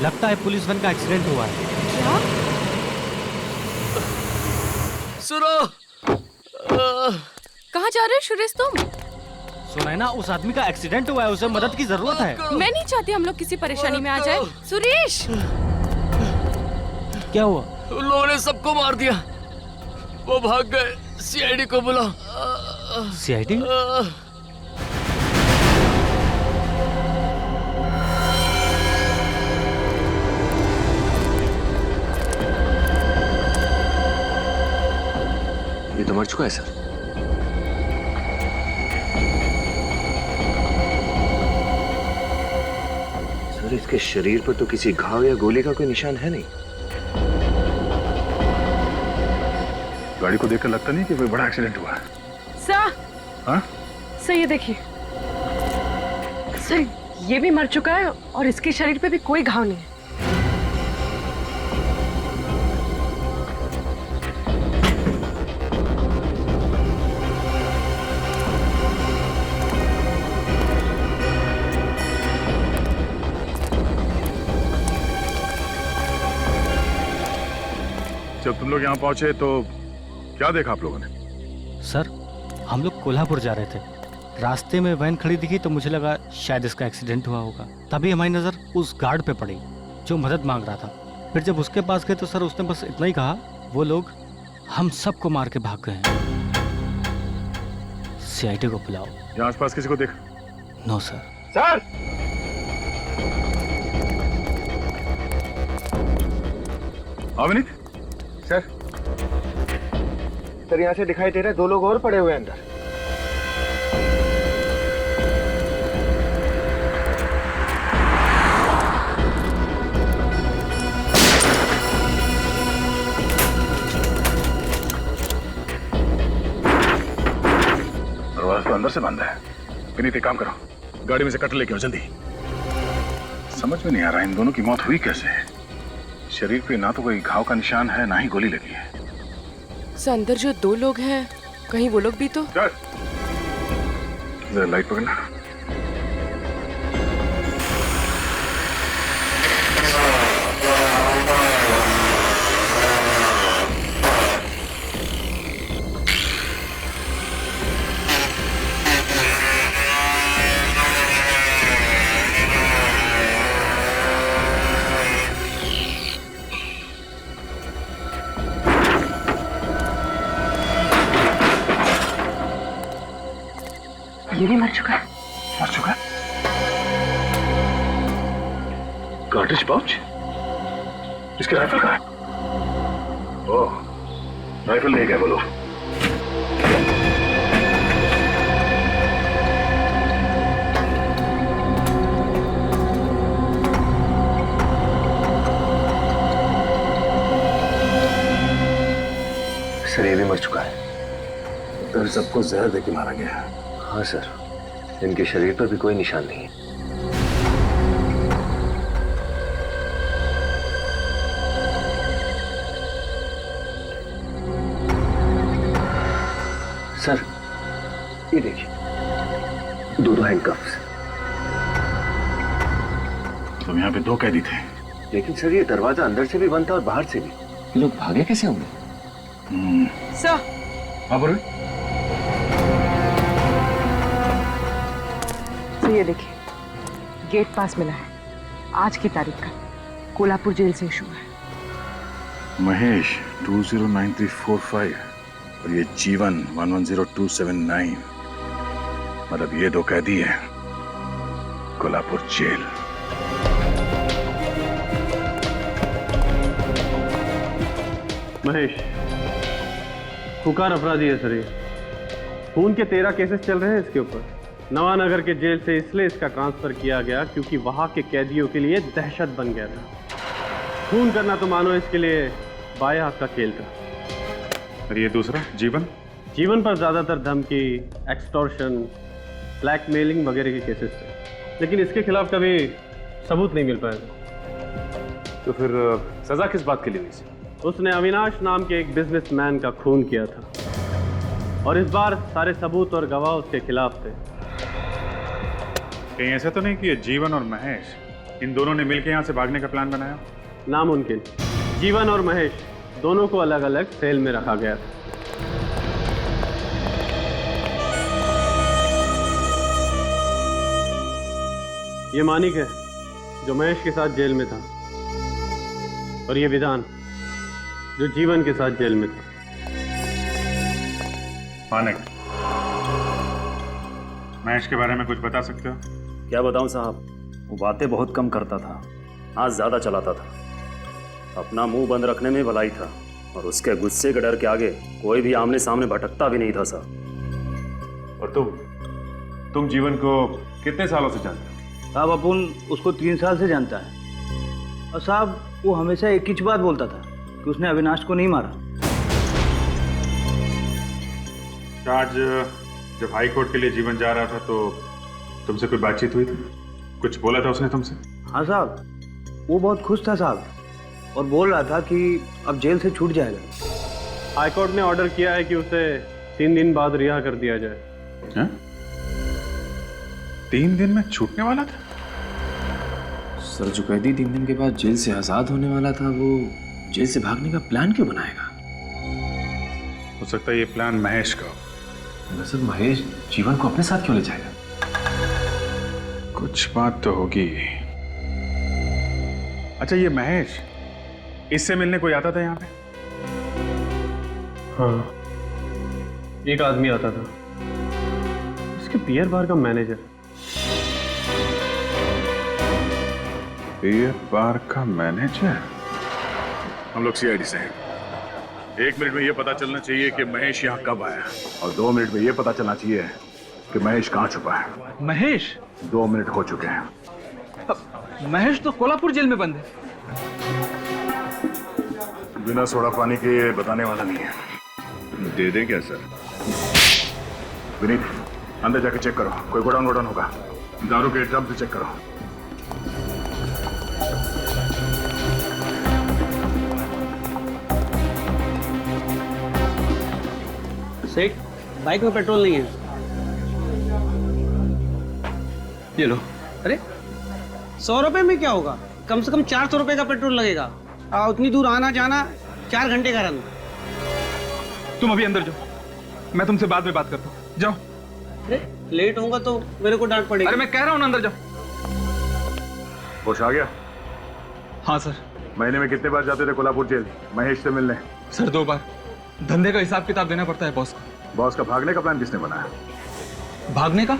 लगता है police van का एक्सीडेंट हुआ है। क्या? सुनो, कहाँ जा रहे हो सुरेश तुम? सुना है ना, उस आदमी का एक्सीडेंट हुआ है, उसे मदद की जरूरत है। मैं नहीं चाहती हम लोग किसी परेशानी में आ जाए। सुरेश! क्या हुआ? उन लोगों ने सबको मार दिया, वो भाग गए। सीआईडी को बुलाओ। सीआईडी? ये तो मर चुका है सर। सर इसके शरीर पर तो किसी घाव या गोली का कोई निशान है नहीं। गाड़ी को देखकर लगता नहीं कि कोई बड़ा एक्सीडेंट हुआ है। सर, हाँ? सर ये देखिए, सर ये भी मर चुका है और इसके शरीर पे भी कोई घाव नहीं है। जब तुम लोग यहाँ पहुंचे तो क्या देखा आप लोगों ने? सर, हम लोग कोल्हापुर जा रहे थे, रास्ते में वैन खड़ी दिखी तो मुझे लगा शायद इसका एक्सीडेंट हुआ होगा। तभी हमारी नजर उस गार्ड पे पड़ी जो मदद मांग रहा था। फिर जब उसके पास गए तो सर उसने बस इतना ही कहा, वो लोग हम सबको मार के भाग गए हैं, सीआईडी को बुलाओ। यहाँ आसपास किसी को देखा? No sir. Sir! Avineet? Sir, sir यहाँ से दिखाई दे रहा है 2 लोग और पड़े हुए हैं अंदर। दरवाजा तो अंदर से बंद है। विनीत एक काम करो, गाड़ी में से कट लेके आओ जल्दी। समझ में नहीं आ रहा इन दोनों की मौत हुई कैसे है। शरीर पे ना तो कोई घाव का निशान है, ना ही गोली लगी है। सर अंदर जो 2 लोग हैं, कहीं वो लोग भी तो। चल जरा लाइट पकड़ना। ये भी मर चुका है। मर चुका है? Cartridge pouch? इसके राइफल कहाँ है? ओह, राइफल ले गए वो लोग। सर ये भी मर चुका है। तो सबको जहर देके मारा गया है। हाँ सर, इनके शरीर पर भी कोई निशान नहीं है। सर ये देखिए, 2 हैंडकफ्स। तुम यहाँ पे 2 कैदी थे। लेकिन सर ये दरवाजा अंदर से भी बंद था और बाहर से भी। ये लोग भागे कैसे होंगे? सर, हाँ बोलो। तो ये देखिए, गेट पास मिला है, आज की तारीख का, कोल्हापुर जेल से इशू है। महेश 209345 और ये जीवन 110279। मतलब ये 2 कैदी हैं कोल्हापुर जेल। महेश खुकार अपराधी है सर। ये खून के 13 केसेस चल रहे हैं इसके ऊपर। नवानगर के जेल से इसलिए इसका ट्रांसफर किया गया क्योंकि वहां के कैदियों के लिए दहशत बन गया था। खून करना तो मानो इसके लिए बाएं हाथ का खेल था। और ये दूसरा जीवन? जीवन पर ज्यादातर धमकी, एक्सटॉर्शन, ब्लैकमेलिंग वगैरह के केसेस थे, लेकिन इसके खिलाफ कभी सबूत नहीं मिल पाया। तो फिर सजा किस बात के लिए हुई? उसने अविनाश नाम के एक बिजनेसमैन का खून किया था और इस बार सारे सबूत और गवाह उसके खिलाफ थे। कहीं ऐसा तो नहीं कि ये जीवन और महेश इन दोनों ने मिलकर यहाँ से भागने का प्लान बनाया? नामुमकिन। जीवन और महेश दोनों को अलग अलग सेल में रखा गया था। ये मानिक है जो महेश के साथ जेल में था, और ये विधान जो जीवन के साथ जेल में था। मानिक, महेश के बारे में कुछ बता सकते हो? क्या बताऊं साहब, वो बातें बहुत कम करता था, हाथ ज्यादा चलाता था, अपना मुंह बंद रखने में भलाई था, और उसके गुस्से के डर के आगे कोई भी आमने सामने भटकता भी नहीं था साहब। और तुम जीवन को कितने सालों से जानते हो? साहब अपन उसको 3 साल से जानता है, और साहब वो हमेशा एक ही बात बोलता था कि उसने अविनाश को नहीं मारा। आज जब हाई कोर्ट के लिए जीवन जा रहा था तो तुमसे कोई बातचीत हुई थी? कुछ बोला था उसने तुमसे? हाँ साहब, वो बहुत खुश था साहब, और बोल रहा था कि अब जेल से छूट जाएगा। हाई कोर्ट ने ऑर्डर किया है कि उसे 3 दिन बाद रिहा कर दिया जाए। है? 3 दिन में छूटने वाला था? सर, जो कैदी 3 दिन के बाद जेल से आजाद होने वाला था, वो जेल से भागने का प्लान क्यों बनाएगा? हो सकता है ये प्लान महेश का हो। दरअसल महेश जीवन को अपने साथ क्यों ले जाएगा? कुछ बात तो होगी। अच्छा, ये महेश, इससे मिलने कोई आता था यहाँ पे? हाँ, एक आदमी आता था, उसके बियर बार का मैनेजर। बियर बार का मैनेजर? हम लोग सीआईडी से हैं। 1 मिनट में ये पता चलना चाहिए कि महेश यहाँ कब आया, और 2 मिनट में ये पता चलना चाहिए कि महेश कहाँ छुपा है। महेश? 2 मिनट हो चुके हैं। महेश तो कोल्हापुर जेल में बंद है। बिना सोडा पानी के ये बताने वाला नहीं है। दे दें क्या सर? विनीत, अंदर जाके चेक करो, कोई गोडाउन वोडाउन होगा। दारू के ड्रम से चेक करो। सेठ, बाइक में पेट्रोल नहीं है। ये लो। अरे 100 रुपए में क्या होगा? कम से कम 400 रुपए का पेट्रोल लगेगा, और उतनी दूर आना जाना 4 घंटे का रन। तुम अभी अंदर जाओ, मैं तुमसे बाद में बात करता हूँ। जाओ। अरे लेट होगा तो मेरे को डांट पड़ेगी। अरे मैं कह रहा हूँ ना, अंदर जाओ। होश आ गया? हाँ सर। महीने में कितने बार जाते थे कोल्हापुर जेल महेश से मिलने? सर 2 बार। धंधे का हिसाब किताब देना पड़ता है बॉस को। बॉस का भागने का प्लान किसने बनाया? भागने का?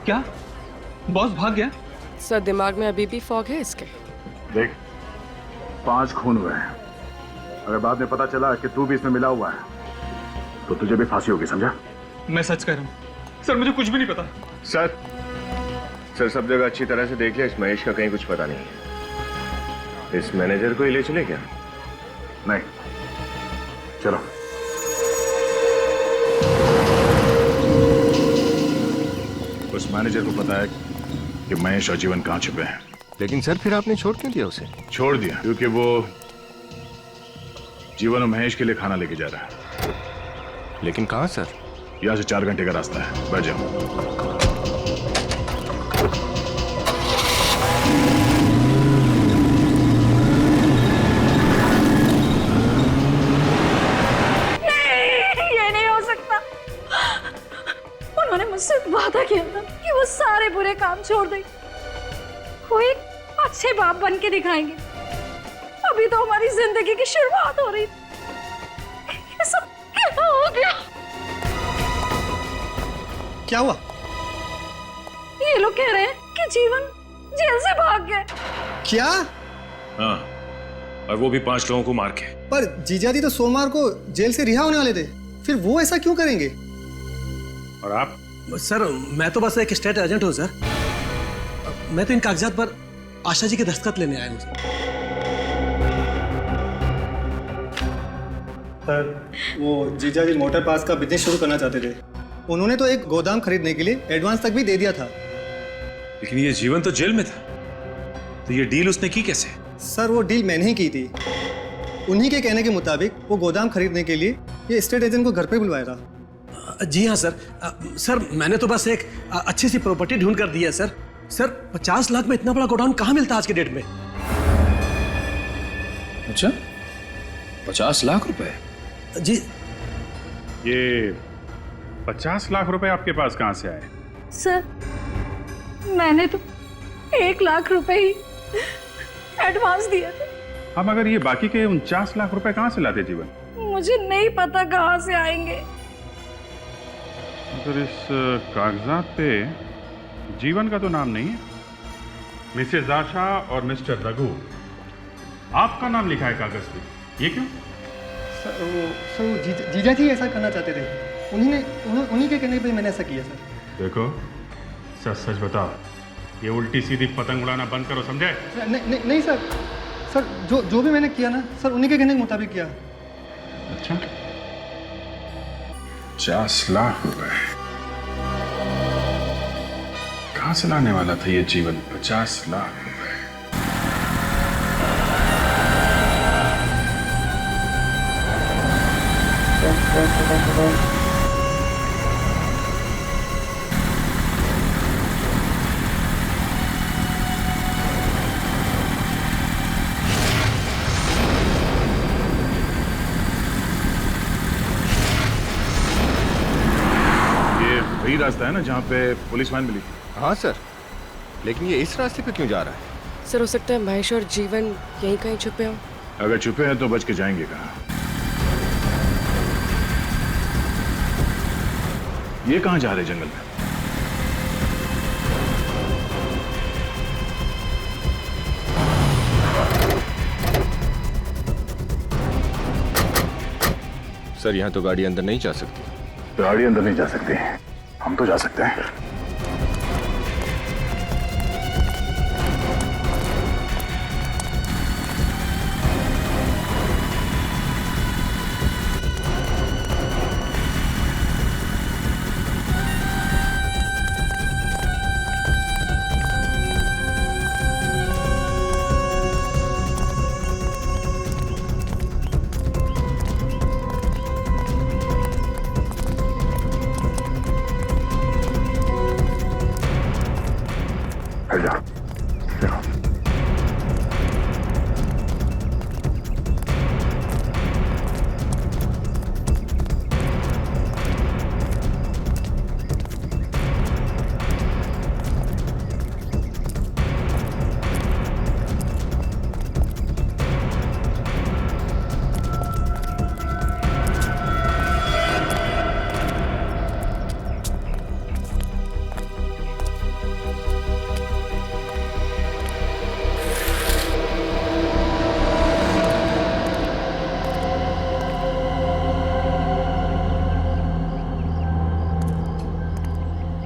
क्या बॉस भाग गया? सर, दिमाग में अभी भी फॉग है इसके। देख, 5 खून हुए हैं। अगर बाद में पता चला कि तू भी इसमें मिला हुआ है तो तुझे भी फांसी होगी, समझा? मैं सच कह रहा हूँ सर, मुझे कुछ भी नहीं पता। सर सब जगह अच्छी तरह से देख लिया, इस महेश का कहीं कुछ पता नहीं है। इस मैनेजर को ही ले चले क्या? नहीं, चलो। उस मैनेजर को पता है कि महेश और जीवन कहाँ छुपे हैं। लेकिन सर फिर आपने छोड़ क्यों दिया उसे? छोड़ दिया क्योंकि वो जीवन और महेश के लिए खाना लेके जा रहा है। लेकिन कहाँ सर? यहाँ से 4 घंटे का रास्ता है, बैठ जाओ। मुझसे वादा किया था कि वो सारे बुरे काम छोड़ देंगे, वो एक अच्छे बाप बन के दिखाएंगे। अभी तो हमारी जिंदगी की शुरुआत हो रही, ये सब क्या हो गया? क्या हुआ? ये लोग कह रहे हैं कि जीवन जेल से भाग गए। क्या? हाँ, और वो भी 5 लोगों को मार के। पर जीजाजी तो सोमवार को जेल से रिहा होने वाले थे, फिर वो ऐसा क्यों करेंगे? और आप? सर मैं तो बस एक स्टेट एजेंट हूँ सर। मैं तो इन कागजात पर आशा जी के दस्तखत लेने आया हूँ सर। वो जीजा जी मोटर पास का बिजनेस शुरू करना चाहते थे, उन्होंने तो एक गोदाम खरीदने के लिए एडवांस तक भी दे दिया था। लेकिन ये जीवन तो जेल में था, तो ये डील उसने की कैसे? सर वो डील मैंने ही की थी। उन्हीं के कहने के मुताबिक वो गोदाम खरीदने के लिए ये स्टेट एजेंट को घर पे बुलवाया था। जी हाँ सर। सर मैंने तो बस एक अच्छी सी प्रॉपर्टी ढूंढ कर दी है सर। सर 50 लाख में इतना बड़ा गोडाउन कहाँ मिलता आज के डेट में? अच्छा, 50 लाख रुपए? जी। ये 50 लाख रुपए आपके पास कहाँ से आए? सर मैंने तो 1 लाख रुपए ही एडवांस दिए थे। अब अगर ये बाकी के 49 लाख रुपए कहाँ से लाते जीवन? मुझे नहीं पता कहाँ से आएंगे। अगर इस कागजात पे जीवन का तो नाम नहीं है, मिसेज आशा और मिस्टर रघु आपका नाम लिखा है कागज पे, ये क्यों? सर जीजा जी ऐसा करना चाहते थे, उन्हीं के कहने पे मैंने ऐसा किया सर। देखो सच सच बताओ, ये उल्टी सीधी पतंग उड़ाना बंद करो, समझे? नहीं सर जो भी मैंने किया ना सर, उन्हीं के कहने के मुताबिक किया। अच्छा, 50 लाख रुपए कहां से लाने वाला था ये जीवन? 50 लाख रुपए। वही रास्ता है ना जहाँ पे पुलिस वैन मिली? हाँ सर, लेकिन ये इस रास्ते पे क्यों जा रहा है? सर हो सकता है महेश और जीवन यहीं कहीं छुपे हों। अगर छुपे हैं तो बच के जाएंगे कहाँ? ये कहाँ जा रहे जंगल में? सर यहाँ तो गाड़ी अंदर नहीं जा सकती। गाड़ी अंदर नहीं जा सकती, हम तो जा सकते हैं।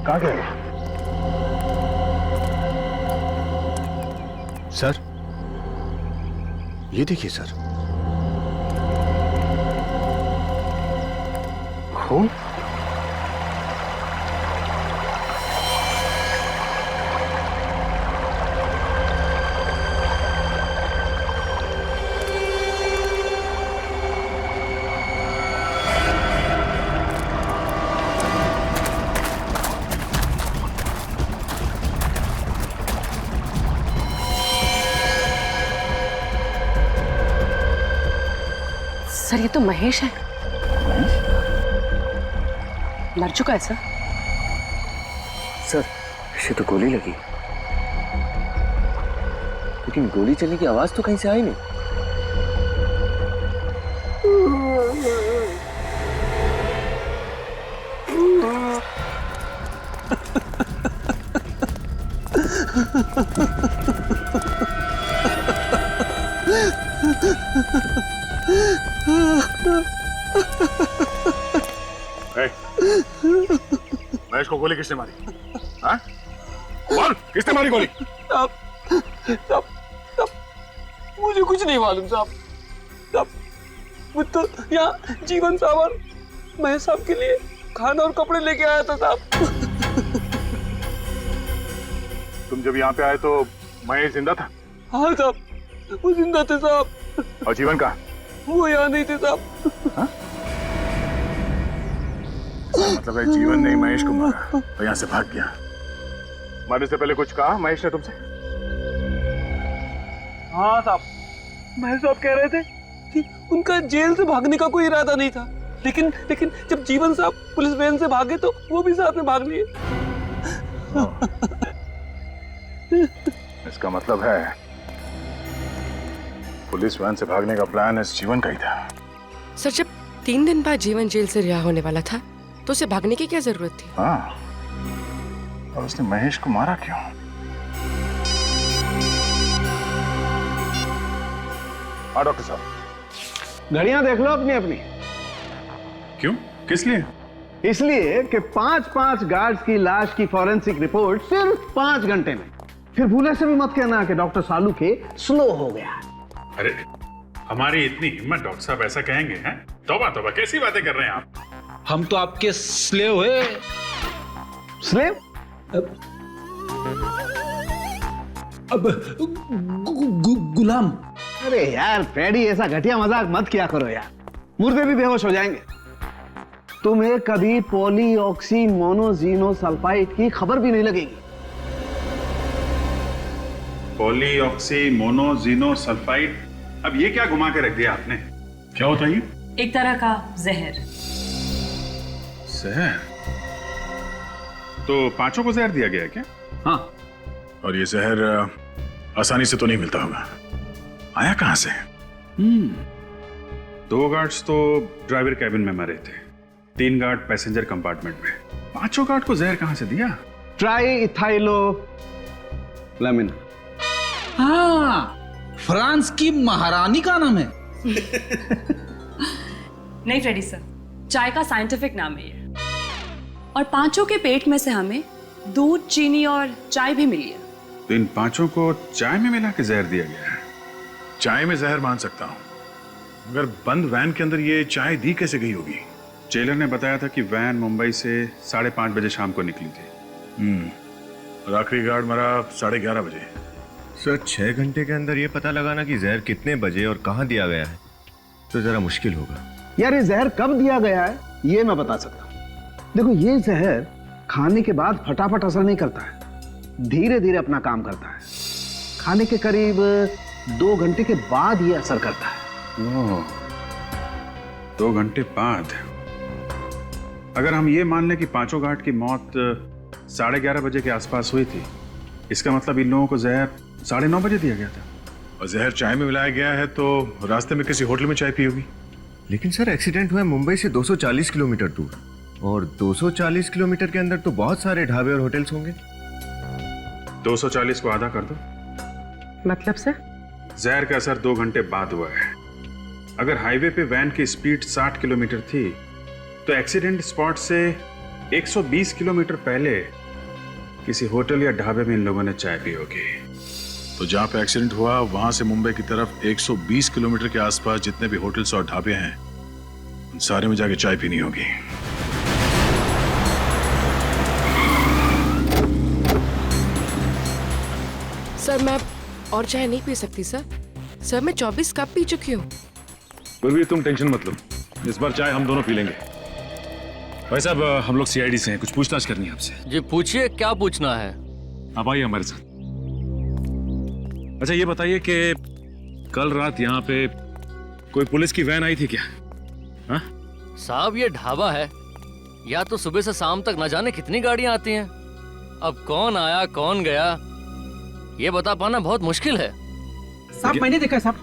कहाँ गए? सर ये देखिए सर, खून। सर ये तो महेश है। मर चुका है सर। सर इसे तो गोली लगी, लेकिन गोली चलने की आवाज तो कहीं से आई नहीं। महेश को गोली किसने मारी? हाँ? बोल, किसने मारी गोली? साहब, मुझे कुछ नहीं मालूम साहब। वो तो यहाँ जीवन साहब और महेश साहब के लिए खाना और कपड़े लेके आया था साहब। तुम जब यहाँ पे आए तो महेश जिंदा था? हाँ साहब, वो जिंदा थे साहब। और जीवन का? वो यहाँ नहीं थे साहब। मतलब है जीवन ने महेश को मारा और यहाँ से भाग गया। मरने से पहले कुछ कहा महेश ने तुमसे? हाँ साहब, महेश साहब कह रहे थे कि उनका जेल से भागने का कोई इरादा नहीं था, लेकिन जब जीवन साहब पुलिस वैन से भागे तो वो भी साथ में भाग लिए। इसका मतलब है पुलिस वैन से भागने का प्लान इस जीवन का ही था। सर, जब 3 दिन बाद जीवन जेल से रिहा होने वाला था तो उसे भागने की क्या जरूरत थी? हाँ, और उसने महेश को मारा क्यों? हाँ डॉक्टर साहब, घड़ियां देख लो अपनी अपनी। क्यों? किस लिए? इसलिए कि 5-5 गार्ड्स की लाश की फॉरेंसिक रिपोर्ट सिर्फ 5 घंटे में। फिर भूले से भी मत कहना कि डॉक्टर सालू के स्लो हो गया। अरे हमारी इतनी हिम्मत डॉक्टर साहब ऐसा कहेंगे हैं? तौबा तौबा, कैसी बातें कर रहे हैं आप? हम तो आपके स्लेव है। स्लेव? अब गुलाम। अरे यार फ्रेडी, ऐसा घटिया मजाक मत किया करो यार, मुर्दे भी बेहोश हो जाएंगे। तुम्हें कभी पॉलीऑक्सी मोनोजीनोसल्फाइड की खबर भी नहीं लगेगी। पॉलीऑक्सी मोनोजीनोसल्फाइड, अब ये क्या घुमा के रख दिया आपने? क्या होता है ये? एक तरह का जहर। जहर? तो 5 को जहर दिया गया है क्या? हाँ। और ये जहर आसानी से तो नहीं मिलता होगा, आया कहां से? 2 गार्ड्स तो ड्राइवर कैबिन में मरे थे, 3 गार्ड पैसेंजर कंपार्टमेंट में। 5 गार्ड को जहर कहां से दिया? Triethylamine. हाँ, फ्रांस की महारानी का नाम है। नहीं फ्रेडी सर, चाय का साइंटिफिक नाम है ये। और 5 के पेट में से हमें दूध, चीनी और चाय भी मिली है। तो इन 5 को चाय में मिला के जहर दिया गया है। चाय में जहर मान सकता हूं, मगर बंद वैन के अंदर ये चाय दी कैसे गई होगी? जेलर ने बताया था कि वैन मुंबई से 5:30 बजे शाम को निकली थी। और आखिरी गार्ड मरा 11:30 बजे। सर 6 घंटे के अंदर ये पता लगाना कि जहर कितने बजे और कहां दिया गया है तो जरा मुश्किल होगा। यार ये जहर कब दिया गया है ये मैं बता सकता हूं। देखो, ये जहर खाने के बाद फटाफट असर नहीं करता है, धीरे धीरे अपना काम करता है। खाने के करीब 2 घंटे के बाद ये असर करता है। 2 घंटे बाद? अगर हम ये मान लें कि 5 गार्ड की मौत 11:30 बजे के आसपास हुई थी, इसका मतलब इन लोगों को जहर 9:30 बजे दिया गया था। और जहर चाय में मिलाया गया है तो रास्ते में किसी होटल में चाय पी होगी। लेकिन सर एक्सीडेंट हुआ मुंबई से 240 किलोमीटर दूर, और 240 किलोमीटर के अंदर तो बहुत सारे ढाबे और होटल्स होंगे। 240 को आधा कर दो। मतलब सर? जहर का असर 2 घंटे बाद हुआ है। अगर हाईवे पे वैन की स्पीड 60 किलोमीटर थी तो एक्सीडेंट स्पॉट से 120 किलोमीटर पहले किसी होटल या ढाबे में इन लोगों ने चाय पी होगी। तो जहां पे एक्सीडेंट हुआ वहां से मुंबई की तरफ 120 किलोमीटर के आसपास जितने भी होटल्स और ढाबे हैं उन सारे में जाके चाय पीनी होगी। सर, मैं और चाय नहीं पी सकती सर। सर, मैं 24 कप पी चुकी हूँ। फिर भी तुम टेंशन मत लो, इस बार चाय हम दोनों पी लेंगे। भाई साहब, हम लोग सीआईडी से हैं, कुछ पूछताछ करनी है आपसे। जी पूछिए, क्या पूछना है? आप आइए हमारे साथ। अच्छा ये बताइए कि कल रात यहाँ पे कोई पुलिस की वैन आई थी क्या? हाँ? साहब ये ढाबा है, या तो सुबह से शाम तक न जाने कितनी गाड़ियां आती हैं। अब कौन आया कौन गया ये बता पाना बहुत मुश्किल है। साहब मैंने देखा है साहब।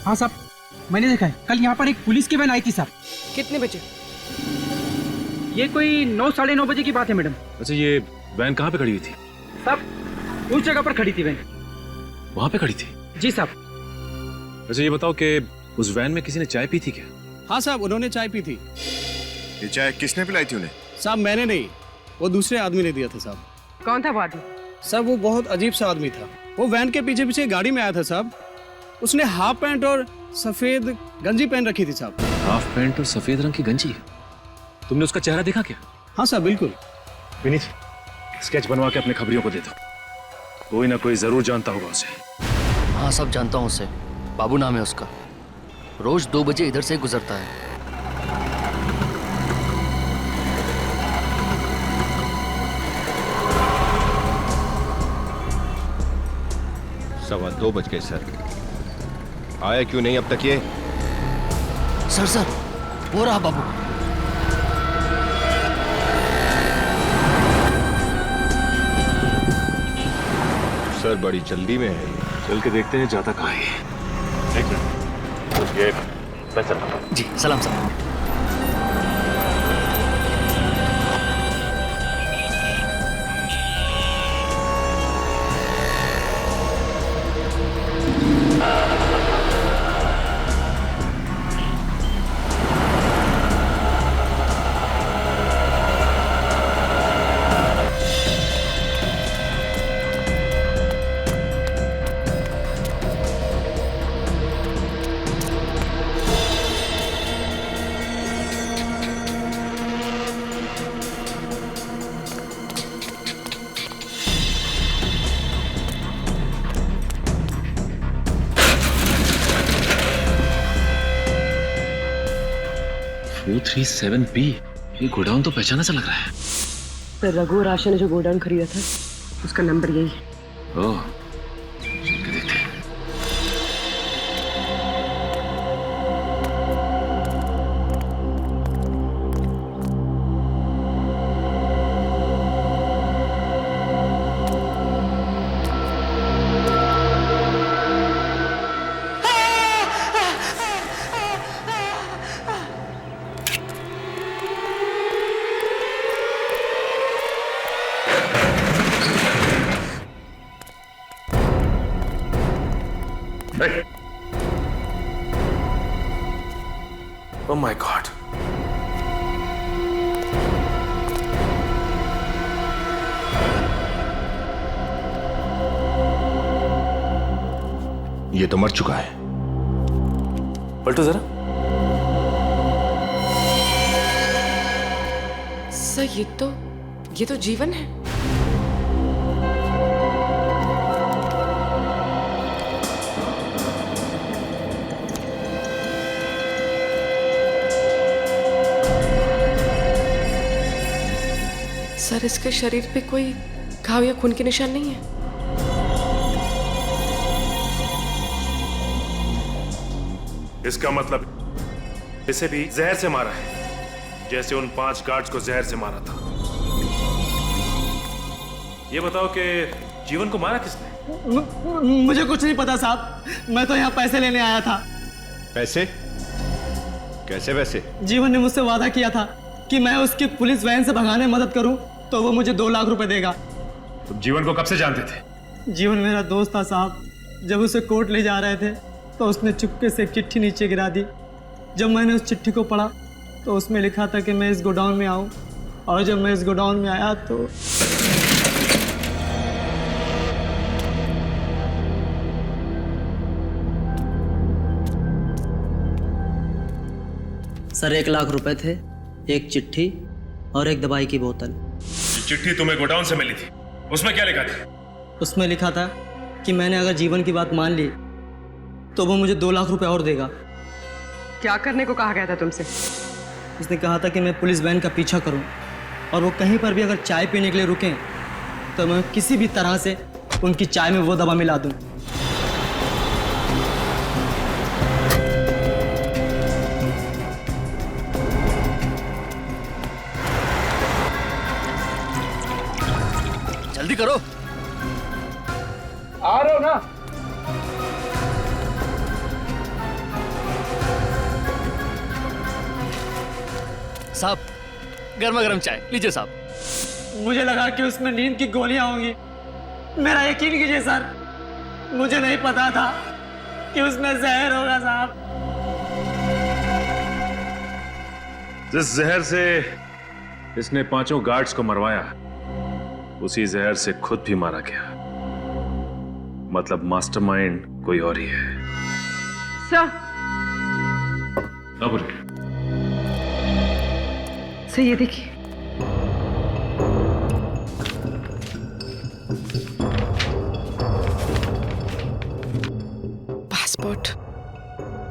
हाँ साहब मैंने देखा है, कल यहाँ पर एक पुलिस की वैन आई थी साहब। कितने बजे? ये कोई 9 साढ़े 9 बजे की बात है मैडम। अच्छा ये वैन कहाँ पे खड़ी हुई थी? साहब उस जगह पर खड़ी थी वैन। वहाँ पे खड़ी थी? जी साहब। अच्छा ये बताओ कि उस वैन में किसी ने चाय पी थी क्या? हाँ साहब, उन्होंने चाय पी थी। ये चाय किसने पिलाई थी उन्हें? साहब मैंने नहीं, वो दूसरे आदमी ने दिया था साहब। कौन था वो आदमी? साहब वो बहुत अजीब सा आदमी था। वो वैन के पीछे पीछे गाड़ी में आया था साहब। उसने हाफ पैंट और सफेद गंजी पहन रखी थी साहब। हाफ पैंट और सफेद रंग की गंजी? तुमने उसका चेहरा देखा क्या? हाँ साहब बिल्कुल। विनीत, स्केच बनवा के अपने खबरियों को दे दो, कोई ना कोई जरूर जानता होगा उसे। हाँ सब जानता हूँ उसे, बाबू नाम है उसका, रोज 2 बजे इधर से गुजरता है। 2:15 बज गए सर। आया क्यों नहीं अब तक ये? सर वो रहा बाबू। सर बड़ी जल्दी में है ये। चल के देखते हैं जाता कहाँ है। एक मिनट, ये मैं चलता हूँ। जी सलाम साहब। ये गोडाउन तो पहचाना सा लग रहा है। पर रघु और आशा ने जो गोडाउन खरीदा था उसका नंबर यही है। ओह, Oh my God. ये तो मर चुका है। पलटो जरा। सर ये तो जीवन है। सर इसके शरीर पे कोई घाव या खून के निशान नहीं है। इसका मतलब इसे भी जहर से मारा है, जैसे उन 5 गार्ड्स को जहर से मारा था। ये बताओ कि जीवन को मारा किसने? मुझे कुछ नहीं पता साहब, मैं तो यहाँ पैसे लेने आया था। पैसे? कैसे पैसे? जीवन ने मुझसे वादा किया था कि मैं उसकी पुलिस वैन से भगाने में मदद करूं तो वो मुझे 2 लाख रुपए देगा। तुम जीवन को कब से जानते थे? जीवन मेरा दोस्त था साहब। जब उसे कोर्ट ले जा रहे थे तो उसने चुपके से एक चिट्ठी नीचे गिरा दी। जब मैंने उस चिट्ठी को पढ़ा तो उसमें लिखा था कि मैं इस गोडाउन में आऊं, और जब मैं इस गोडाउन में आया तो सर 1 लाख रुपए थे, एक चिट्ठी और एक दवाई की बोतल। चिट्ठी तुम्हें गोडाउन से मिली थी, उसमें क्या लिखा था? उसमें लिखा था कि मैंने अगर जीवन की बात मान ली तो वो मुझे 2 लाख रुपए और देगा। क्या करने को कहा गया था तुमसे? उसने कहा था कि मैं पुलिस वैन का पीछा करूं, और वो कहीं पर भी अगर चाय पीने के लिए रुकें तो मैं किसी भी तरह से उनकी चाय में वो दवा मिला दूं। जल्दी करो। आ रहे हो ना? साहब गर्मा गर्म चाय लीजिए साहब। मुझे लगा कि उसमें नींद की गोलियां होंगी। मेरा यकीन कीजिए सर, मुझे नहीं पता था कि उसमें जहर होगा साहब। जिस जहर से इसने 5 गार्ड्स को मरवाया, उसी जहर से खुद भी मारा गया। मतलब मास्टरमाइंड कोई और ही है। सर सर ये देखिए।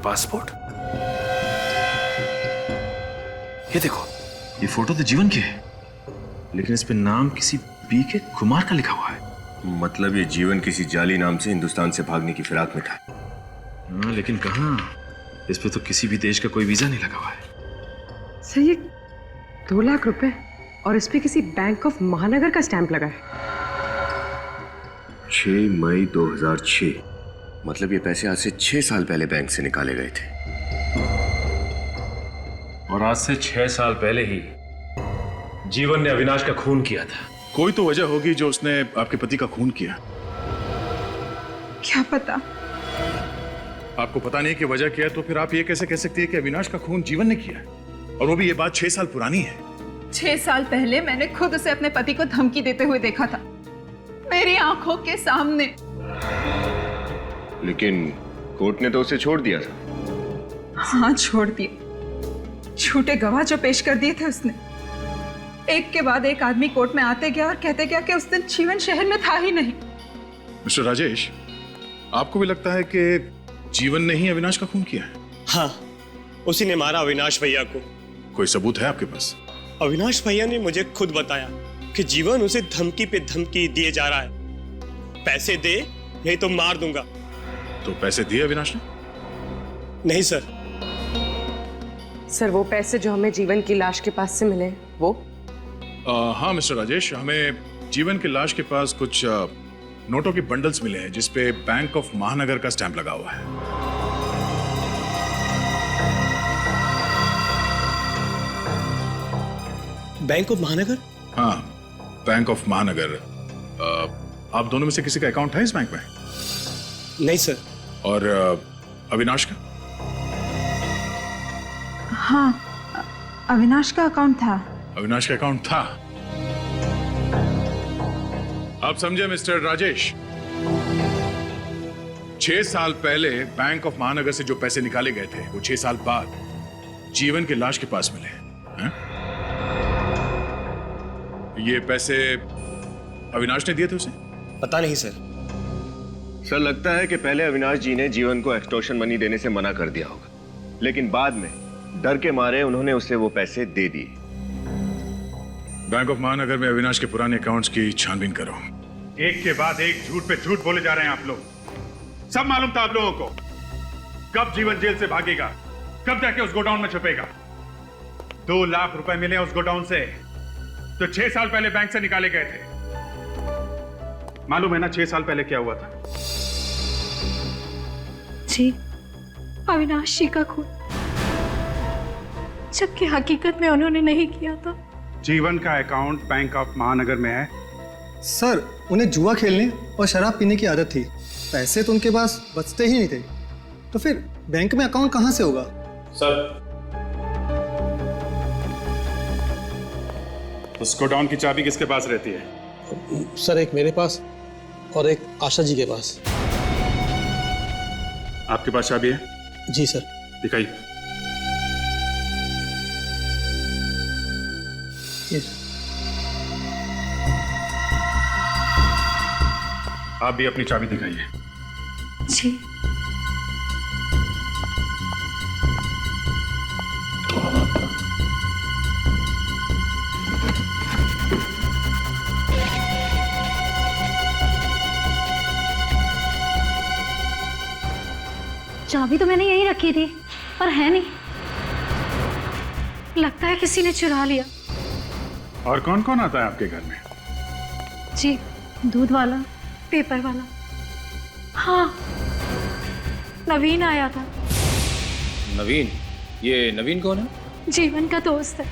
पासपोर्ट? ये देखो, ये फोटो तो जीवन की है, लेकिन इस पे नाम किसी बी के कुमार का लिखा हुआ है। मतलब ये जीवन किसी जाली नाम से हिंदुस्तान से भागने की फिराक में था। हाँ, लेकिन कहाँ? इस पे तो किसी भी देश का कोई वीजा नहीं लगा हुआ है। सर ये 2 लाख रुपए और इस पे किसी बैंक ऑफ महानगर का स्टैंप लगा है। 6 मई 2006, मतलब ये पैसे आज से 6 साल पहले बैंक से निकाले गए थे। और आज से 6 साल पहले ही जीवन ने अविनाश का खून किया था। कोई तो वजह होगी जो उसने आपके पति का खून किया। क्या पता? आपको पता नहीं कि वजह क्या है, तो फिर आप ये कैसे कह सकती है कि अविनाश का खून जीवन ने किया? और वो भी ये बात 6 साल पुरानी है। 6 साल पहले मैंने खुद उसे अपने पति को धमकी देते हुए देखा था, मेरी आंखों के सामने। लेकिन कोर्ट ने तो उसे छोड़ दिया था। हाँ, छोड़ दिए। झूठे गवाह जो पेश कर दिए थे उसने। एक के बाद एक आदमी कोर्ट में आते गया और कहते गया कि उस दिन जीवन शहर में था ही नहीं। मिस्टर राजेश, आपको भी लगता है कि जीवन ने ही अविनाश का खून किया है? हाँ, उसी ने मारा अविनाश भैया को। कोई सबूत है आपके पास? अविनाश भैया ने मुझे खुद बताया कि जीवन उसे धमकी पे धमकी दिए जा रहा है, पैसे दे नहीं तो मार दूंगा। तो पैसे दिए अविनाश ने? नहीं सर। सर वो पैसे जो हमें जीवन की लाश के पास से मिले वो? हाँ मिस्टर राजेश, हमें जीवन की लाश के पास कुछ नोटों के बंडल्स मिले हैं जिसपे बैंक ऑफ महानगर का स्टैंप लगा हुआ है। बैंक ऑफ महानगर? हाँ, बैंक ऑफ महानगर। आप दोनों में से किसी का अकाउंट है इस बैंक में? नहीं सर। और अविनाश का? हाँ, अविनाश का अकाउंट था। अविनाश का अकाउंट था। आप समझे मिस्टर राजेश, 6 साल पहले बैंक ऑफ महानगर से जो पैसे निकाले गए थे वो 6 साल बाद जीवन की लाश के पास मिले हैं? ये पैसे अविनाश ने दिए थे उसे? पता नहीं सर। सर लगता है कि पहले अविनाश जी ने जीवन को एक्सटॉर्शन मनी देने से मना कर दिया होगा, लेकिन बाद में डर के मारे उन्होंने उसे वो पैसे दे दिए। बैंक ऑफ महानगर में अविनाश के पुराने अकाउंट्स की छानबीन करो। एक के बाद एक झूठ पे झूठ बोले जा रहे हैं आप लोग। सब मालूम था आप लोगों को कब जीवन जेल से भागेगा, कब जाके उस गोडाउन में छुपेगा। 2 लाख रुपए मिले उस गोडाउन से तो 6 साल पहले बैंक से निकाले गए थे। मालूम है ना 6 साल पहले क्या हुआ था? जी, अविनाश जी का खून, जबकि हकीकत में उन्होंने नहीं किया था। जीवन का अकाउंट बैंक ऑफ महानगर में है। सर उन्हें जुआ खेलने और शराब पीने की आदत थी, पैसे तो उनके पास बचते ही नहीं थे, तो फिर बैंक में अकाउंट कहां से होगा? सर उस गोडाउन की चाबी किसके पास रहती है? सर एक मेरे पास और एक आशा जी के पास। आपके पास चाबी है? जी सर। दिखाइए। आप भी अपनी चाबी दिखाइए। जी। चाबी तो मैंने यहीं रखी थी, पर है नहीं। लगता है किसी ने चुरा लिया। और कौन कौन आता है आपके घर में? जी, दूध वाला, पेपर वाला। हाँ, नवीन आया था। नवीन? ये नवीन कौन है? जीवन का दोस्त है।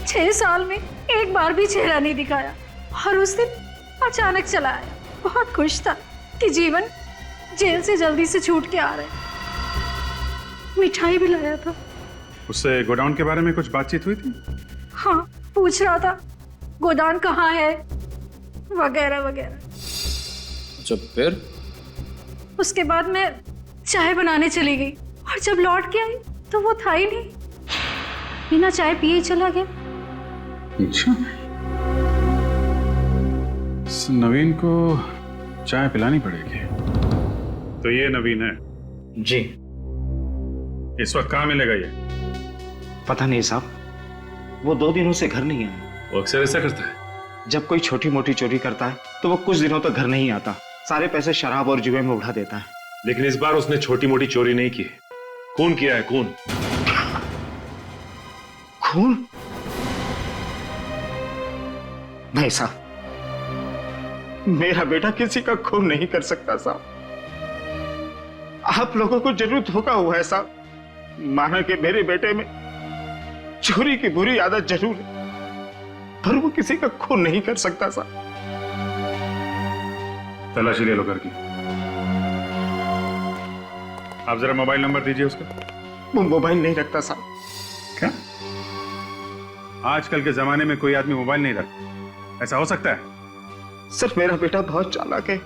6 साल में एक बार भी चेहरा नहीं दिखाया और उस दिन अचानक चला आया। बहुत खुश था कि जीवन जेल से जल्दी से छूट के आ रहे। मिठाई भी लाया था। उससे गोडाउन के बारे में कुछ बातचीत हुई थी? हाँ, पूछ रहा था गोदाम कहाँ है वगैरह वगैरह। जब फिर? उसके बाद मैं चाय बनाने चली गई और जब लौट के आई तो वो था ही नहीं। बिना चाय पिए ही चला गया। अच्छा, नवीन को चाय पिलानी पड़ेगी। तो ये नवीन है? जी। इस वक्त कहाँ मिलेगा ये? पता नहीं साहब, वो 2 दिनों से घर नहीं आया। वो अक्सर ऐसा करता है। जब कोई छोटी मोटी चोरी करता है तो वो कुछ दिनों तक घर नहीं आता, सारे पैसे शराब और जुए में उड़ा देता है। लेकिन इस बार उसने छोटी मोटी चोरी नहीं की, खून किया है, खून। खून? नहीं साहब, मेरा बेटा किसी का खून नहीं कर सकता साहब। आप लोगों को जरूर धोखा हुआ है साहब। माना कि मेरे बेटे में चोरी की बुरी आदत जरूर है, पर वो किसी का खून नहीं कर सकता साहब। तलाशी ले लो घर की। आप जरा मोबाइल नंबर दीजिए उसका। वो मोबाइल नहीं रखता साहब। क्या? आजकल के जमाने में कोई आदमी मोबाइल नहीं रखता, ऐसा हो सकता है? सर मेरा बेटा बहुत चालाक है।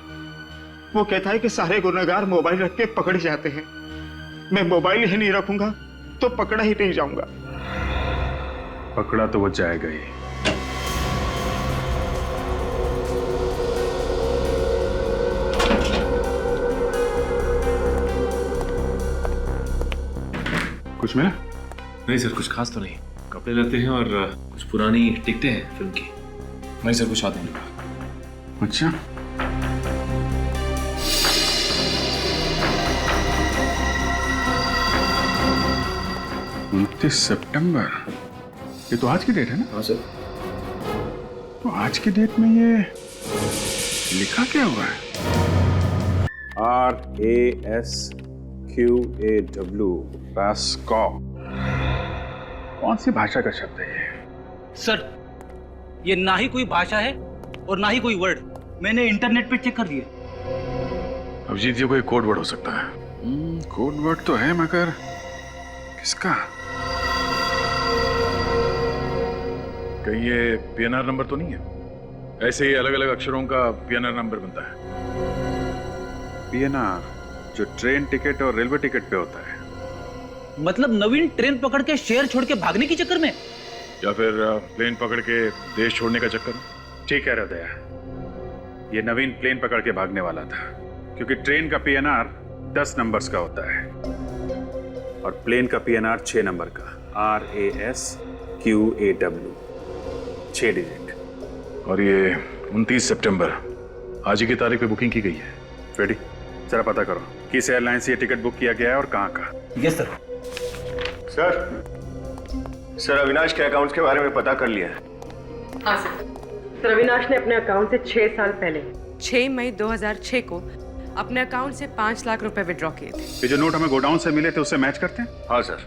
वो कहता है कि सारे गुनहगार मोबाइल रख के पकड़े जाते हैं। मैं मोबाइल ही नहीं रखूंगा तो पकड़ा ही नहीं जाऊंगा। पकड़ा तो वो जाएगा ही। कुछ मिला? नहीं सर, कुछ खास तो नहीं। कपड़े लेते हैं और कुछ पुरानी टिकटें हैं फिल्म की। नहीं सर, कुछ आते नहीं। अच्छा, 29 सितंबर, ये तो आज की डेट है ना? हाँ सर। तो आज की डेट में ये लिखा क्या हुआ है? RASQAW, Roscoe. कौन सी भाषा का शब्द है ये? सर, ये ना ही कोई भाषा है और ना ही कोई वर्ड। मैंने इंटरनेट पे चेक कर दिया। अभिजीत, ये कोई कोड वर्ड हो सकता है। कोड वर्ड तो है, मगर किसका? कहीं ये PNR नंबर तो नहीं है? ऐसे ही अलग अलग अक्षरों का PNR नंबर बनता है। PNR जो ट्रेन टिकट और रेलवे टिकट पे होता है। मतलब नवीन ट्रेन पकड़ के शहर छोड़ के भागने के चक्कर में, या फिर प्लेन पकड़ के देश छोड़ने का चक्कर में? ठीक कह रहे हो दया, ये नवीन प्लेन पकड़ के भागने वाला था, क्योंकि ट्रेन का PNR 10 नंबर्स का होता है और प्लेन का PNR 6 नंबर का, RASQAW, 6 डिजिट। और ये 29 सितंबर आज ही की तारीख पे बुकिंग की गई है। फ्रेडी, जरा पता करो किस एयरलाइन से ये टिकट बुक किया गया है और कहाँ का। Yes sir. सर अविनाश के अकाउंट्स के बारे में पता कर लिया है। हाँ सर, अविनाश ने अपने अकाउंट से 6 साल पहले 6 मई 2006 को अपने अकाउंट से 5 लाख रुपए विड्रॉ किए थे। ये जो नोट हमें गोडाउन से मिले थे उससे मैच करते हैं? हाँ सर,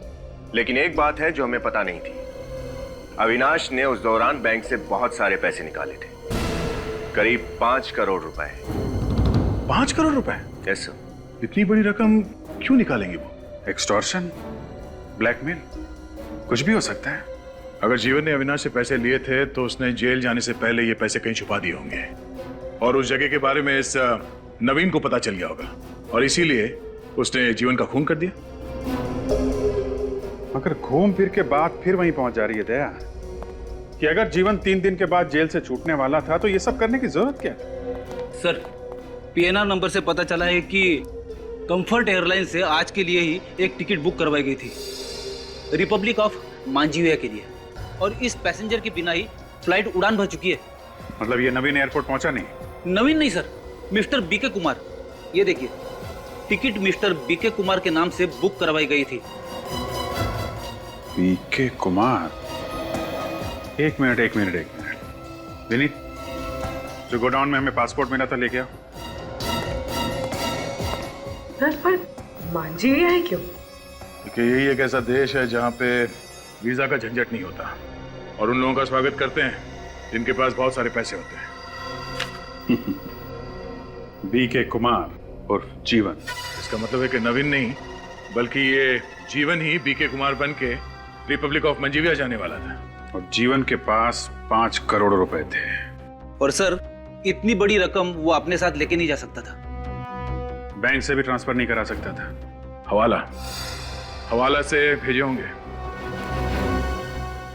लेकिन एक बात है जो हमें पता नहीं थी। अविनाश ने उस दौरान बैंक से बहुत सारे पैसे निकाले थे, करीब 5 करोड़ रुपए। 5 करोड़ रुपए? Yes sir. इतनी बड़ी रकम क्यों निकालेंगे वो? एक्सटॉर्शन, ब्लैकमेल, कुछ भी हो सकता है। अगर जीवन ने अविनाश से पैसे लिए थे तो उसने जेल जाने से पहले ये पैसे कहीं छुपा दिए होंगे और उस जगह के बारे में इस नवीन को पता चल गया होगा और इसीलिए उसने जीवन का खून कर दिया। मगर घूम फिर के बात फिर वहीं पहुंच जा रही है दया कि अगर जीवन 3 दिन के बाद जेल से छूटने वाला था तो ये सब करने की जरूरत क्या? सर, PNR नंबर से पता चला है कि कंफर्ट एयरलाइन से आज के लिए ही एक टिकट बुक करवाई गई थी, रिपब्लिक ऑफ मांझीविया के लिए, और इस पैसेंजर के बिना ही फ्लाइट उड़ान भर चुकी है। मतलब ये नवीन एयरपोर्ट पहुंचा नहीं? नवीन नहीं सर, मिस्टर BK कुमार। ये देखिए, टिकट मिस्टर BK कुमार के नाम से बुक करवाई गई थी। BK कुमार? एक मिनट विनीत, जो गोडाउन में हमें पासपोर्ट मिला था लेके आओ। सर, पर मांझीविया है क्यों? क्योंकि यही एक ऐसा देश है जहाँ पे वीजा का झंझट नहीं होता और उन लोगों का स्वागत करते हैं जिनके पास बहुत सारे पैसे होते हैं। BK कुमार और जीवन, इसका मतलब है कि नवीन नहीं बल्कि ये जीवन ही BK कुमार बन के रिपब्लिक ऑफ मंजीविया जाने वाला था और जीवन के पास 5 करोड़ रुपए थे। और सर, इतनी बड़ी रकम वो अपने साथ लेके नहीं जा सकता था। बैंक से भी ट्रांसफर नहीं करा सकता था, हवाला से भेजे होंगे।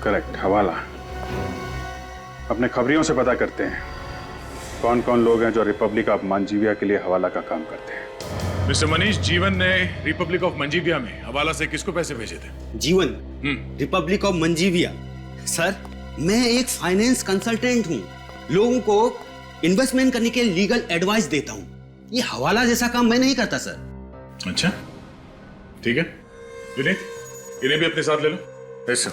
करेक्ट, हवाला। अपने खबरियों से पता करते हैं कौन कौन लोग हैं जो रिपब्लिक ऑफ मंजीविया के लिए हवाला का काम करते हैं। मिस्टर मनीष, जीवन ने रिपब्लिक ऑफ मंजीविया में हवाला से किसको पैसे भेजे थे? जीवन, रिपब्लिक ऑफ मंजीविया? सर, मैं एक फाइनेंस कंसल्टेंट हूँ। लोगों को इन्वेस्टमेंट करने के लीगल एडवाइस देता हूँ। ये हवाला जैसा काम मैं नहीं करता सर। अच्छा ठीक है, विनीत इन्हें भी अपने साथ ले लो। ऐसा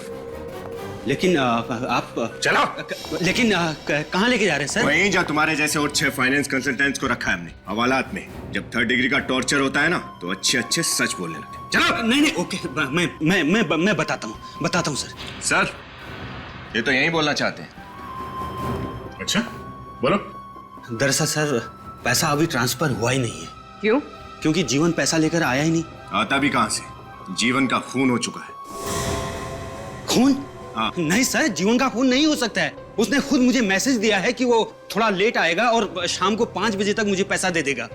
लेकिन आप चलो। लेकिन कहाँ लेके जा रहे हैं सर? वहीं जा तुम्हारे जैसे और 6 फाइनेंस कंसल्टेंट्स को रखा है हमने हवालात में। जब 3rd डिग्री का टॉर्चर होता है ना तो अच्छे अच्छे सच बोलने लगते। चलो। नहीं ओके, मैं बताता हूँ सर। सर ये तो यही बोलना चाहते हैं। अच्छा बोलो। दरअसल सर पैसा अभी ट्रांसफर हुआ ही नहीं है। क्यों? क्योंकि जीवन पैसा लेकर आया ही नहीं। आता भी कहां से, जीवन का खून हो चुका है। खून? हाँ। नहीं सर, जीवन का खून नहीं हो सकता है। उसने खुद मुझे मैसेज दिया है कि वो थोड़ा लेट आएगा और शाम को 5 बजे तक मुझे पैसा दे देगा।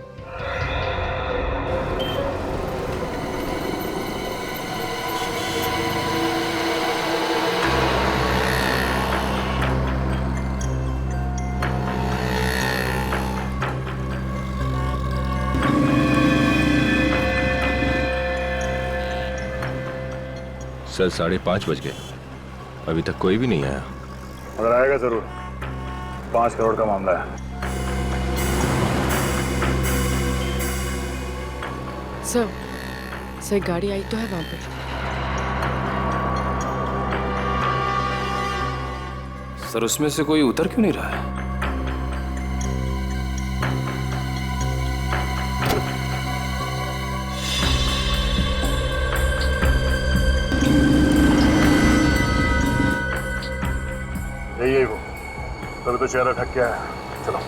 सर 5:30 बज गए, अभी तक कोई भी नहीं आया। मगर आएगा जरूर, 5 करोड़ का मामला है। सर गाड़ी आई तो है वहां पर। सर उसमें से कोई उतर क्यों नहीं रहा है? यही वो, तभी तो चेहरा ढक गया है। चलो।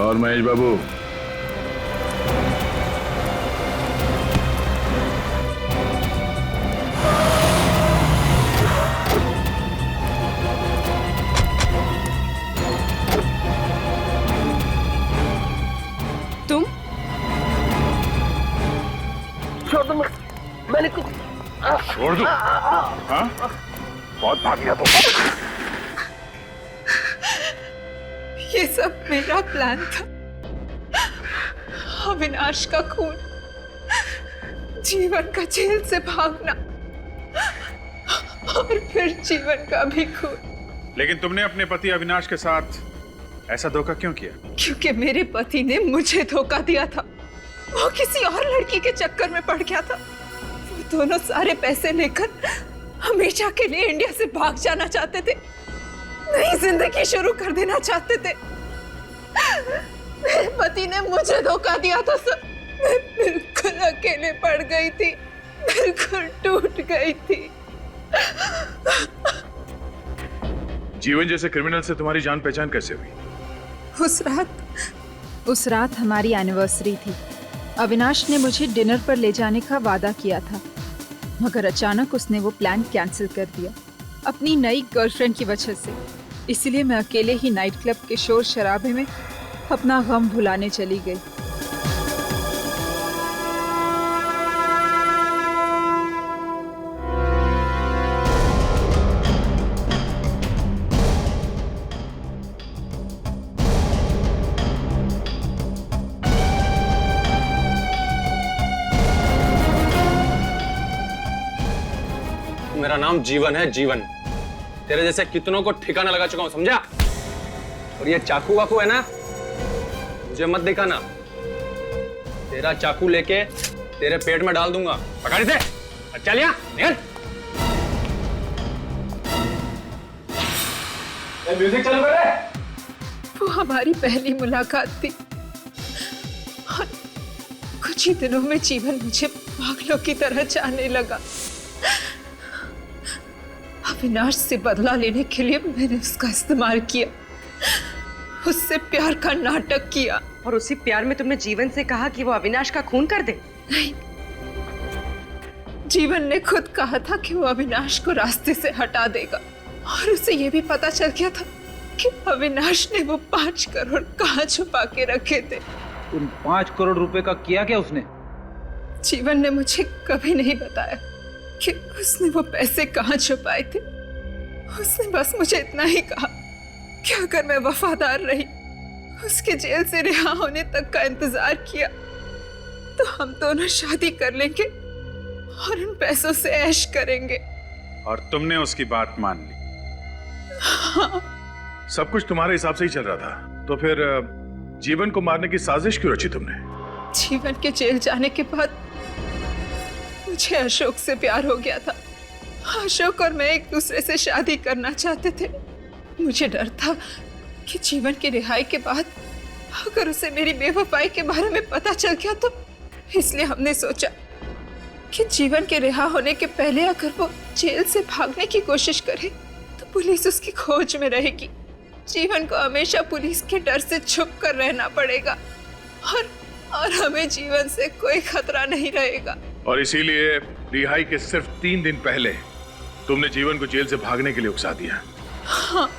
और महेश बाबू, तुम छोड़ दो, मैंने कुछ छोड़ दो। हाँ? बहुत भाग गया तो। ये सब मेरा प्लान था। अविनाश का खून, जीवन का जेल से भागना और फिर जीवन का भी खून। लेकिन तुमने अपने पति अविनाश के साथ ऐसा धोखा क्यों किया? क्योंकि मेरे पति ने मुझे धोखा दिया था। वो किसी और लड़की के चक्कर में पड़ गया था। वो दोनों सारे पैसे लेकर हमेशा के लिए इंडिया से भाग जाना चाहते थे, नई जिंदगी शुरू कर देना चाहते थे। मेरे पति ने मुझे धोखा दिया था सर। मैं बिल्कुल अकेले पड़ गई थी, बिल्कुल टूट गई थी। जीवन जैसे क्रिमिनल से तुम्हारी जान पहचान कैसे हुई? उस रात हमारी एनिवर्सरी थी। अविनाश ने मुझे डिनर पर ले जाने का वादा किया था, मगर अचानक उसने वो प्लान कैंसिल कर दिया अपनी नई गर्लफ्रेंड की वजह से। इसलिए मैं अकेले ही नाइट क्लब के शोर शराबे में अपना गम भुलाने चली गई। मेरा नाम जीवन है, जीवन। तेरे जैसे कितनों को ठिकाना लगा चुका हूं, समझा? और ये चाकू वाकू है ना, मुझे मत दिखाना। तेरा चाकू लेके तेरे पेट में डाल दूंगा। पकड़ इसे। चल यहाँ, निकल। म्यूजिक चालू कर रहे। वो हमारी पहली मुलाकात थी और कुछ ही दिनों में जीवन मुझे पागलों की तरह चाहने लगा। अविनाश से बदला लेने के लिए मैंने उसका इस्तेमाल किया, उससे प्यार का नाटक किया। और उसी प्यार में तुमने जीवन से कहा कि वो अविनाश का खून कर दे? नहीं, जीवन ने खुद कहा था कि वो अविनाश को रास्ते से हटा देगा और उसे ये भी पता चल गया था कि अविनाश ने वो 5 करोड़ कहाँ छुपा के रखे थे। उन 5 करोड़ रुपए का किया क्या उसने? जीवन ने मुझे कभी नहीं बताया कि उसने वो पैसे कहाँ छुपाए थे। उसने बस मुझे इतना ही कहा कि अगर मैं वफादार रही, उसके जेल से रिहा होने तक का इंतजार किया, तो हम दोनों शादी कर लेंगे और उन पैसों से ऐश करेंगे। और तुमने उसकी बात मान ली? हाँ। सब कुछ तुम्हारे हिसाब से ही चल रहा था, तो फिर जीवन को मारने की साजिश क्यों रची तुमने? जीवन के जेल जाने के बाद मुझे अशोक से प्यार हो गया था। अशोक और मैं एक दूसरे से शादी करना चाहते थे। मुझे डर था कि जीवन की रिहाई के बाद अगर उसे मेरी बेवफाई के बारे में पता चल गया तो, इसलिए हमने सोचा कि जीवन के रिहा होने के पहले अगर वो जेल से भागने की कोशिश करे तो पुलिस उसकी खोज में रहेगी। जीवन को हमेशा पुलिस के डर से छुप कर रहना पड़ेगा और हमें जीवन से कोई खतरा नहीं रहेगा। और इसीलिए रिहाई के सिर्फ 3 दिन पहले तुमने जीवन को जेल से भागने के लिए उकसा दिया। हाँ,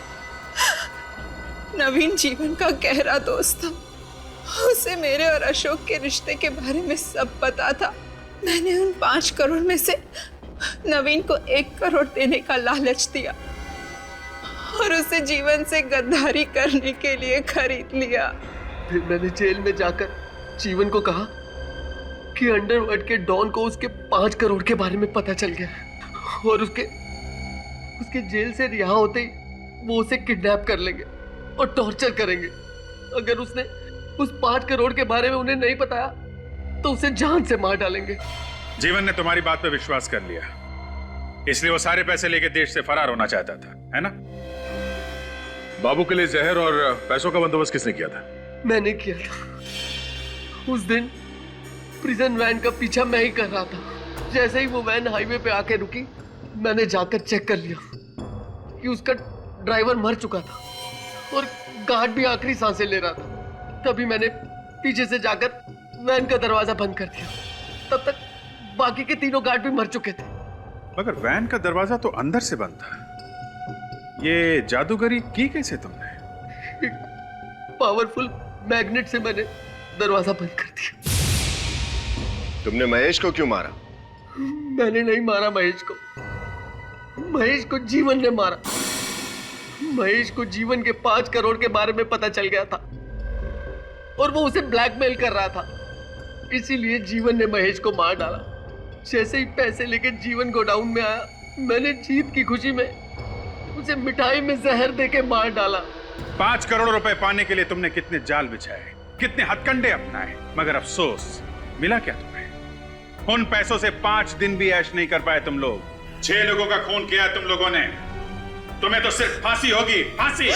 नवीन जीवन का गहरा दोस्त था। उसे मेरे और अशोक के रिश्ते के बारे में सब पता था। मैंने उन 5 करोड़ में से नवीन को 1 करोड़ देने का लालच दिया और उसे जीवन से गद्दारी करने के लिए खरीद लिया। फिर मैंने जेल में जाकर जीवन को कहा कि अंडरवर्ल्ड के डॉन को उसके 5 करोड़ के बारे में पता चल गया और उसके जेल से रिहा होते ही वो उसे किडनैप कर लेंगे और टॉर्चर करेंगे। अगर उसने उस 5 करोड़ के बारे में उन्हें नहीं बताया तो उसे जान से मार डालेंगे। जीवन ने तुम्हारी बात पे विश्वास कर लिया, इसलिए वो सारे पैसे लेके देश से फरार होना चाहता था, है ना? बाबू के लिए जहर और पैसों का बंदोबस्त किसने किया था? मैंने किया था। उस दिन प्रिजन वैन का पीछा मैं ही कर रहा था। जैसे ही वो वैन हाईवे पे आके रुकी, मैंने जाकर चेक कर लिया कि उसका ड्राइवर मर चुका था और गार्ड भी आखिरी सांसें ले रहा था। तभी मैंने पीछे से जाकर वैन का दरवाजा बंद कर दिया। तब तक बाकी के 3 गार्ड भी मर चुके थे। मगर वैन का दरवाजा तो अंदर से बंद था। ये जादूगरी की कैसे तुमने? एक पावरफुल मैग्नेट से मैंने दरवाजा बंद कर दिया। तुमने महेश को क्यों मारा? मैंने नहीं मारा महेश को। महेश को जीवन ने मारा। महेश को जीवन के 5 करोड़ के बारे में पता चल गया था और वो उसे ब्लैकमेल कर रहा था। इसीलिए जीवन ने महेश को मार डाला। जैसे ही पैसे लेके जीवन गोडाउन में आया, मैंने जीत की खुशी में उसे मिठाई में जहर देके मार डाला। 5 करोड़ रुपए पाने के लिए तुमने कितने जाल बिछाए, कितने हथकंडे अपनाए, मगर अफसोस, मिला क्या तुम्हें? उन पैसों से 5 दिन भी ऐश नहीं कर पाए तुम लोग। 6 लोगों का खून किया तुम लोगों ने। तुम्हें तो सिर्फ फांसी होगी, फांसी।